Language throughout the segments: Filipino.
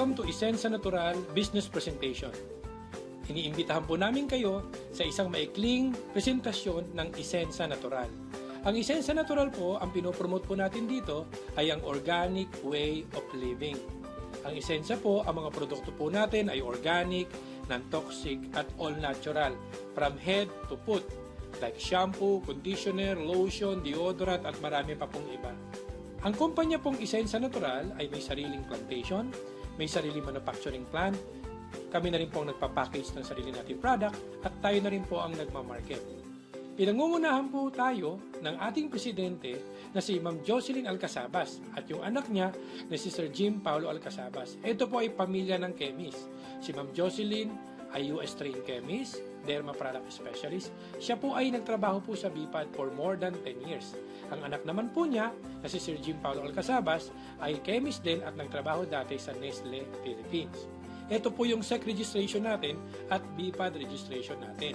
Welcome to Isensa Natural Business Presentation. Iniimbitahan po namin kayo sa isang maikling presentasyon ng Isensa Natural. Ang Isensa Natural po, ang pinopromote po natin dito ay ang organic way of living. Ang Isensa po, ang mga produkto po natin ay organic, non-toxic at all natural from head to foot like shampoo, conditioner, lotion, deodorant at marami pa pong iba. Ang kumpanya pong Isensa Natural ay may sariling plantation, may sariling manufacturing plant, kami na rin po ang nagpapackage ng sarili nating product at tayo na rin po ang nagmamarket. Pinangungunahan po tayo ng ating presidente na si Ma'am Jocelyn Alcazabas at yung anak niya na si Sir Jim Paulo Alcazabas. Ito po ay pamilya ng chemist. Si Ma'am Jocelyn ay US trained chemist, derma product specialist. Siya po ay nagtrabaho po sa BIPAD for more than 10 years. Ang anak naman po niya na si Sir Jim Paulo Alcazabas ay chemist din at nagtrabaho dati sa Nestle Philippines. Ito po yung SEC registration natin at BIPAD registration natin.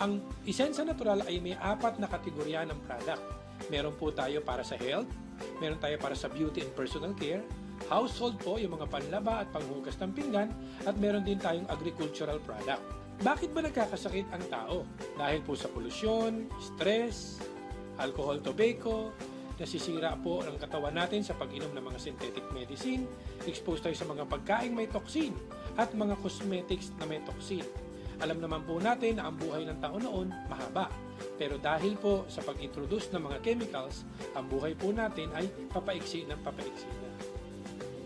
Ang Isensa Natural ay may 4 na kategorya ng product. Meron po tayo para sa health, meron tayo para sa beauty and personal care, household po yung mga panlaba at panghugas ng pinggan, at meron din tayong agricultural product. Bakit ba nagkakasakit ang tao? Dahil po sa polusyon, stress, alcohol, tobacco, nasisira po ang katawan natin sa pag-inom ng mga synthetic medicine, exposed tayo sa mga pagkaing may toxin at mga cosmetics na may toxin. Alam naman po natin na ang buhay ng tao noon mahaba. Pero dahil po sa pag-introduce ng mga chemicals, ang buhay po natin ay papaiksi ng papaiksi na.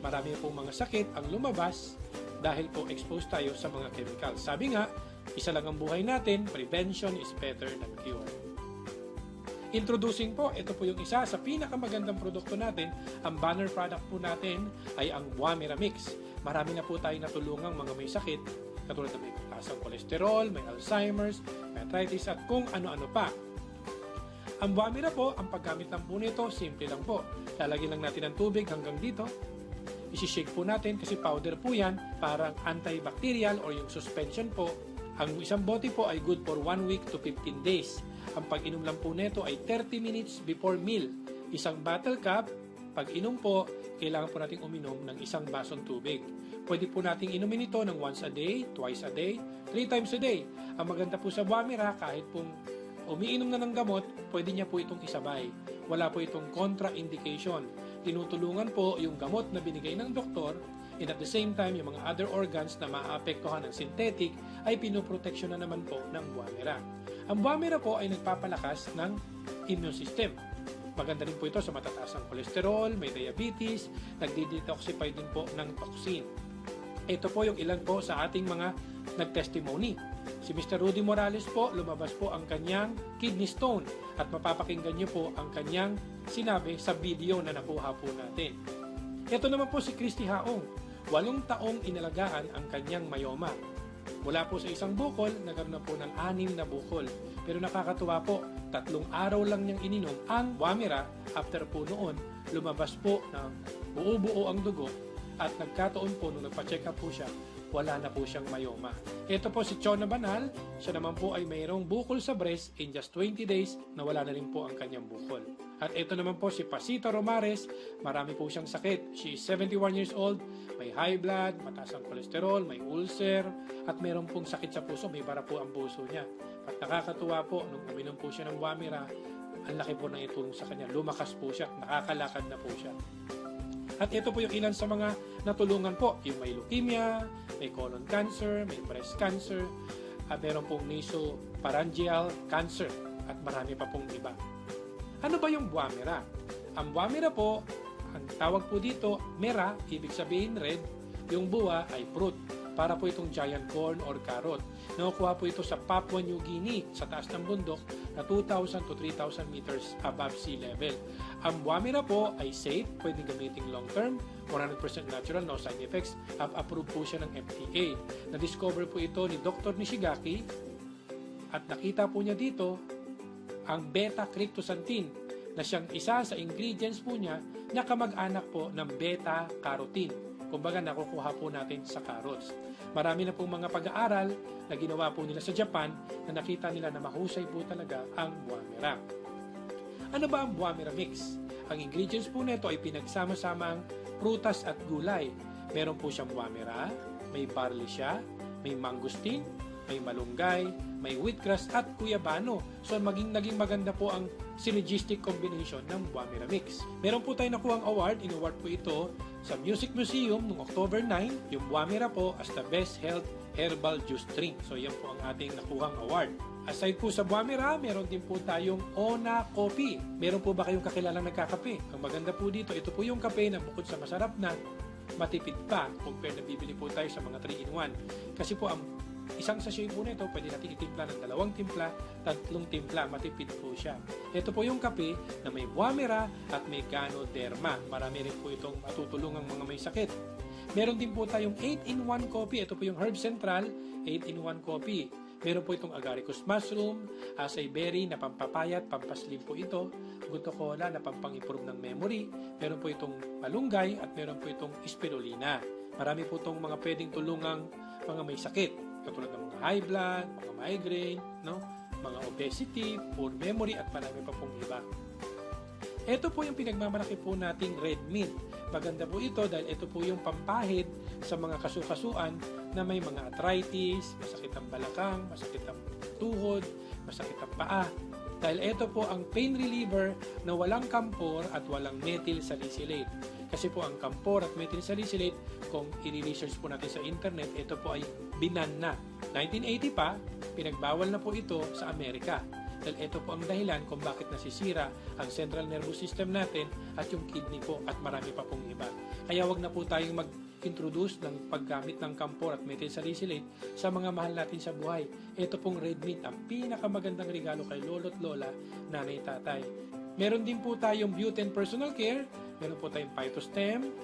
Marami po mga sakit ang lumabas dahil po exposed tayo sa mga chemicals. Sabi nga, isa lang ang buhay natin, prevention is better than cure. Introducing po, ito po yung isa sa pinakamagandang produkto natin. Ang banner product po natin ay ang Buamira Mix. Marami na po tayo natulungang mga may sakit, katulad na may tasang kolesterol, may Alzheimer's, may arthritis at kung ano-ano pa. Ang Buamira po, ang paggamit lang po nito, simple lang po. Lalagyan lang natin ng tubig hanggang dito. Isi-shake po natin kasi powder po yan, parang antibacterial or yung suspension po. Ang isang bote po ay good for 1 week to 15 days. Ang pag-inom lang po nito ay 30 minutes before meal. Isang bottle cup, pag inom po, kailangan po nating uminom ng isang basong tubig. Pwede po nating inumin ito ng once a day, twice a day, 3 times a day. Ang maganda po sa Buamira, kahit pong umiinom na ng gamot, pwede niya po itong isabay. Wala po itong contraindication. Tinutulungan po yung gamot na binigay ng doktor, and at the same time, yung mga other organs na maapektuhan ng synthetic ay pinoproteksyon na naman po ng Buamira. Ang Buamira po ay nagpapalakas ng immune system. Maganda rin po ito sa matataas ng kolesterol, may diabetes, nagdi-detoxify din po ng toxin. Ito po yung ilan po sa ating mga nag-testimony. Si Mr. Rudy Morales po, lumabas po ang kanyang kidney stone at mapapakinggan niyo po ang kanyang sinabi sa video na nakuha po natin. Ito naman po si Christy Haong, 8 taong inalagaan ang kanyang myoma. Mula po sa isang bukol, nagkaroon na po ng 6 na bukol. Pero nakakatuwa po, 3 araw lang niyang ininom ang Buamira. After po noon, lumabas po ng buo-buo ang dugo at nagkataon po nung nagpa-check up po siya, wala na po siyang myoma. Ito po si Chona Banal, siya naman po ay mayroong bukol sa breast in just 20 days na wala na rin po ang kanyang bukol. At ito naman po si Pasita Romares, marami po siyang sakit. She is 71 years old, may high blood, mataas ang kolesterol, may ulcer, at mayroon pong sakit sa puso, may bara po ang puso niya. At nakakatuwa po, nung uminom po siya ng Buamira, ang laki po ng itulong sa kanya. Lumakas po siya, nakakalakad na po siya. At ito po yung ilan sa mga natulungan po. Yung may leukemia, may colon cancer, may breast cancer, at meron pong nasopharyngeal cancer, at marami pa pong iba. Ano ba yung Buamira? Ang Buamira po, ang tawag po dito, mera, ibig sabihin red, yung bua ay fruit. Para po itong giant corn or carrot. Nakukuha po ito sa Papua New Guinea, sa taas ng bundok, na 2,000 to 3,000 meters above sea level. Ang Buamira po ay safe, pwedeng gamitin long term, 100% natural, no side effects. Approved po siya ng FDA. Na-discover po ito ni Dr. Nishigaki at nakita po niya dito ang beta-cryptosantine na siyang isa sa ingredients po niya na kamag-anak po ng beta-carotene. Kumbaga, nakukuha po natin sa carrots. Marami na pong mga pag-aaral na ginawa po nila sa Japan na nakita nila na mahusay po talaga ang Buamira. Ano ba ang Buamira Mix? Ang ingredients po nito ay pinagsama-sama ang prutas at gulay. Meron po siyang wamira, may barley siya, may mangosteen, may malunggay, may wheatgrass at guyabano. So naging maganda po ang synergistic combination ng wamira mix. Meron po tayo nakuhang award, in-award po ito sa Music Museum noong October 9, yung wamira po as the best health herbal juice drink. So yan po ang ating nakuhang award. Aside po sa wamira, meron din po tayong Ona Coffee. Meron po ba kayong kakilalang nagkakape? Ang maganda po dito, ito po yung kape na bukod sa masarap na, matipid pa compare na bibili po tayo sa mga 3-in-1. Kasi po ang isang sachet po nito, pwede natin itimpla ng 2 timpla, 3 timpla, matipid po siya. Ito po yung kape na may wamira at may ganoderma. Marami rin po itong matutulungang mga may sakit. Meron din po tayong 8-in-1 coffee. Ito po yung Herb Central 8-in-1 coffee. Meron po itong agaricus mushroom, acai berry na pampapayat, pampaslim po ito, guto cola na pampang-improve ng memory, meron po itong malunggay at meron po itong spirulina. Marami po itong mga pwedeng tulungang mga may sakit, katulad ng mga high blood, mga migraine, no? Mga obesity, poor memory at marami pa pong iba. Ito po yung pinagmamalaki po nating red mint. Maganda po ito dahil ito po yung pampahid sa mga kasukasuan na may mga arthritis, masakit ang balakang, masakit ang tuhod, masakit ang paa. Dahil ito po ang pain reliever na walang kampor at walang methyl salicylate. Kasi po ang kampor at methyl salicylate, kung i-research po natin sa internet, ito po ay binan na. 1980 pa, pinagbawal na po ito sa Amerika. Dahil ito po ang dahilan kung bakit nasisira ang central nervous system natin at yung kidney po at marami pa pong iba. Kaya wag na po tayong mag-introduce ng paggamit ng kampor at methyl salicylate sa mga mahal natin sa buhay. Ito pong red mint, ang pinakamagandang regalo kay lolo't lola, nanay, tatay. Meron din po tayong Buten Personal Care, meron po tayong Phytostem,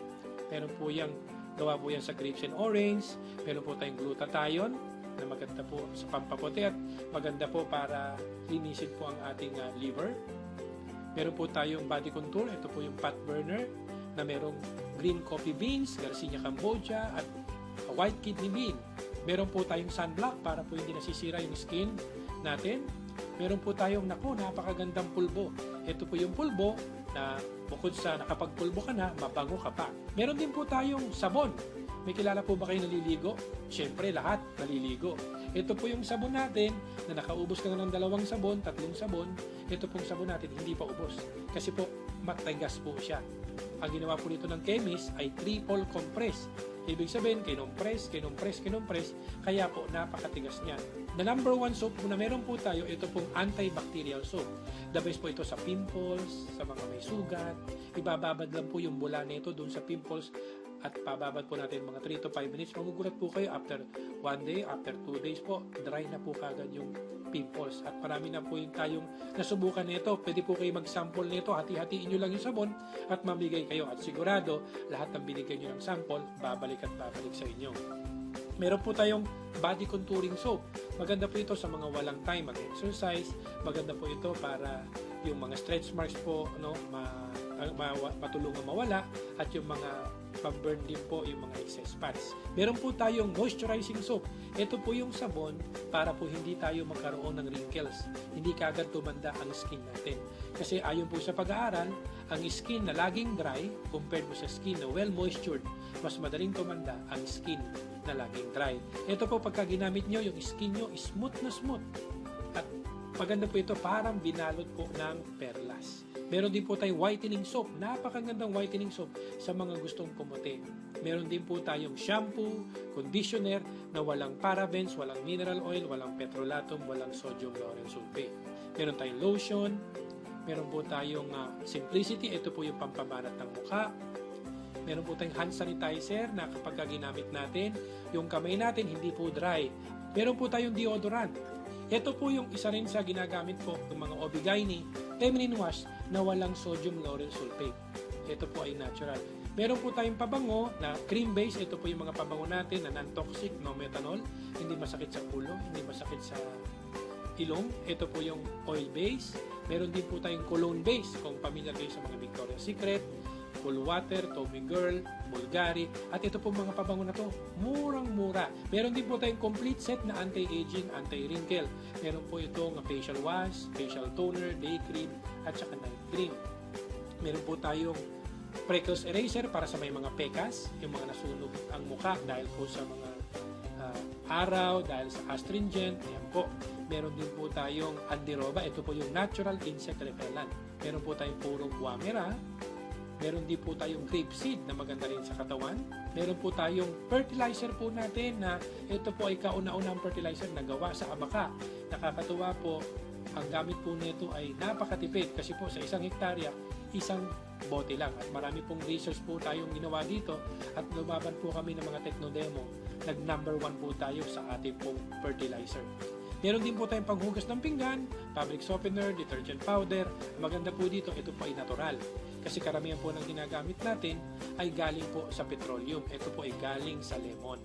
meron po yung gawa po yan sa grapes and orange, meron po tayong glutathione, na maganda po sa pampaputi at maganda po para linisin po ang ating liver. Meron po tayong body contour, ito po yung fat burner na merong green coffee beans, Garcinia Cambogia at white kidney bean. Meron po tayong sunblock para po hindi nasisira yung skin natin. Meron po tayong napakagandang pulbo. Ito po yung pulbo na bukod sa nakapagpulbo ka na, mabango ka pa. Meron din po tayong sabon. May kilala po ba kayo naliligo? Siyempre, lahat naliligo. Ito po yung sabon natin na nakaubos ka na ng 2 sabon, 3 sabon. Ito pong sabon natin hindi pa ubos. Kasi po, matigas po siya. Ang ginawa po dito ng chemist ay triple compress. Ibig sabihin, kinompress, kaya po napakatigas niya. The number 1 soap na meron po tayo, ito pong antibacterial soap. The best po ito sa pimples, sa mga may sugat. Ibababad lang po yung bula nito doon sa pimples at pababad po natin mga 3 to 5 minutes. Magugulat po kayo after 1 day, after 2 days po, dry na po kagad yung pimples. At marami na po yung tayong nasubukan nito. Pwede po kayo mag-sample nito, hati-hatiin nyo lang yung sabon at mamigay kayo. At sigurado, lahat ng binigay nyo ng sample, babalik at babalik sa inyo. Meron po tayong body contouring soap. Maganda po ito sa mga walang time mag-exercise. Maganda po ito para yung mga stretch marks po, matulungan mawala at yung mga pag-burn din po yung mga excess fats. Meron po tayong moisturizing soap. Ito po yung sabon para po hindi tayo magkaroon ng wrinkles. Hindi kaagad tumanda ang skin natin. Kasi ayon po sa pag-aaral, ang skin na laging dry compared mo sa skin na well-moistured, mas madaling tumanda ang skin na laging dry. Ito po pagka ginamit nyo, yung skin nyo smooth na smooth. At maganda po ito, parang binalot po ng perlas. Meron din po tayong whitening soap. Napakagandang whitening soap sa mga gustong pumuti. Meron din po tayong shampoo, conditioner na walang parabens, walang mineral oil, walang petrolatum, walang sodium lauryl sulfate. Meron tayong lotion. Meron po tayong simplicity. Ito po yung pampabanat ng mukha. Meron po tayong hand sanitizer na kapag ginamit natin, yung kamay natin hindi po dry. Meron po tayong deodorant. Ito po yung isa rin sa ginagamit po ng mga OB/GYN feminine wash na walang sodium lauryl sulfate. Ito po ay natural. Meron po tayong pabango na cream base. Ito po yung mga pabango natin na non-toxic, no methanol. Hindi masakit sa ulo, hindi masakit sa ilong. Ito po yung oil base. Meron din po tayong cologne base. Kung pamilyar kayo sa mga Victoria's Secret, Cool Water, Tommy Girl, Bulgari, at ito po mga pabango na to, murang-mura. Meron din po tayong complete set na anti-aging, anti-wrinkle. Meron po itong facial wash, facial toner, day cream, at saka night cream. Meron po tayong Freckles Eraser para sa may mga pekas, yung mga nasunog ang mukha dahil po sa mga araw, dahil sa astringent. Ayan po. Meron din po tayong Andiroba. Ito po yung natural insect repellent. Meron po tayong purong Guamera. Meron din po tayong grapeseed na maganda rin sa katawan. Meron po tayong fertilizer po natin na ito po ay kauna-unang fertilizer na gawa sa abaka. Nakakatuwa po, ang gamit po nito ay napakatipid kasi po sa isang hektarya, isang bote lang. At marami pong research po tayong ginawa dito at lumaban po kami ng mga techno-demo. Nag-number 1 po tayo sa ating pong fertilizer. Meron din po tayong panghugas ng pinggan, fabric softener, detergent powder. Maganda po dito, ito po ay natural. Kasi karamihan po ng ginagamit natin ay galing po sa petroleum. Ito po ay galing sa lemon.